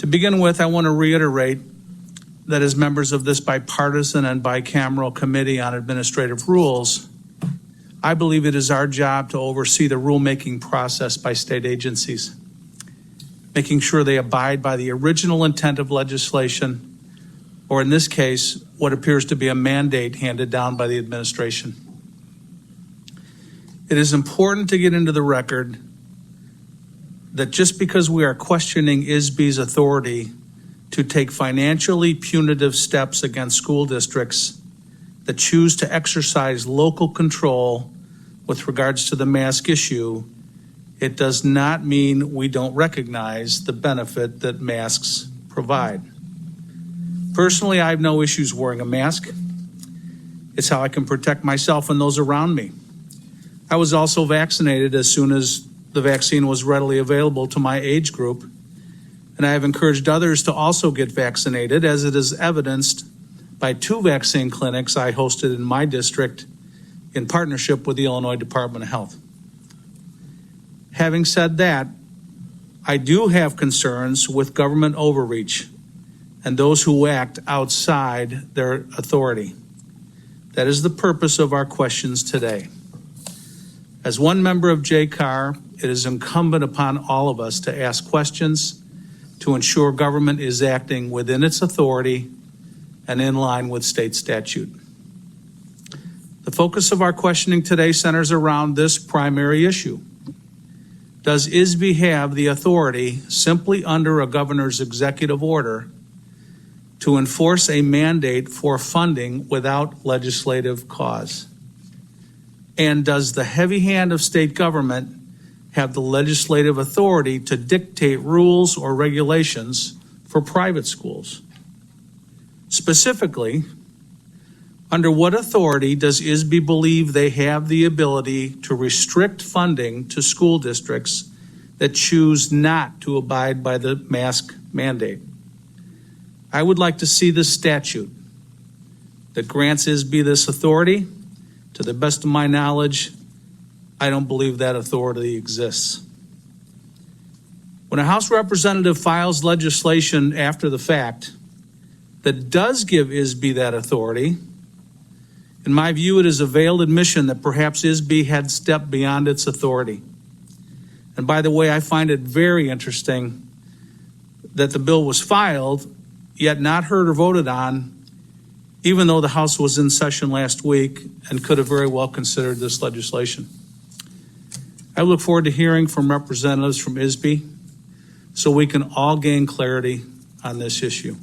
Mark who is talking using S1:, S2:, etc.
S1: To begin with, I want to reiterate that as members of this bipartisan and bicameral Committee on Administrative Rules, I believe it is our job to oversee the rulemaking process by state agencies, making sure they abide by the original intent of legislation, or in this case, what appears to be a mandate handed down by the administration. It is important to get into the record that just because we are questioning ISB's authority to take financially punitive steps against school districts that choose to exercise local control with regards to the mask issue, it does not mean we don't recognize the benefit that masks provide. Personally, I have no issues wearing a mask. It's how I can protect myself and those around me. I was also vaccinated as soon as the vaccine was readily available to my age group, and I have encouraged others to also get vaccinated, as it is evidenced by 2 vaccine clinics I hosted in my district in partnership with the Illinois Department of Health. Having said that, I do have concerns with government overreach and those who act outside their authority. That is the purpose of our questions today. As one member of JCAR, it is incumbent upon all of us to ask questions to ensure government is acting within its authority and in line with state statute. The focus of our questioning today centers around this primary issue. Does ISB have the authority, simply under a governor's executive order, to enforce a mandate for funding without legislative cause? And does the heavy hand of state government have the legislative authority to dictate rules or regulations for private schools? Specifically, under what authority does ISB believe they have the ability to restrict funding to school districts that choose not to abide by the mask mandate? I would like to see the statute that grants ISB this authority. To the best of my knowledge, I don't believe that authority exists. When a House representative files legislation after the fact that does give ISB that authority, in my view, it is a veiled admission that perhaps ISB had stepped beyond its authority. And by the way, I find it very interesting that the bill was filed, yet not heard or voted on, even though the House was in session last week and could have very well considered this legislation. I look forward to hearing from representatives from ISB so we can all gain clarity on this issue.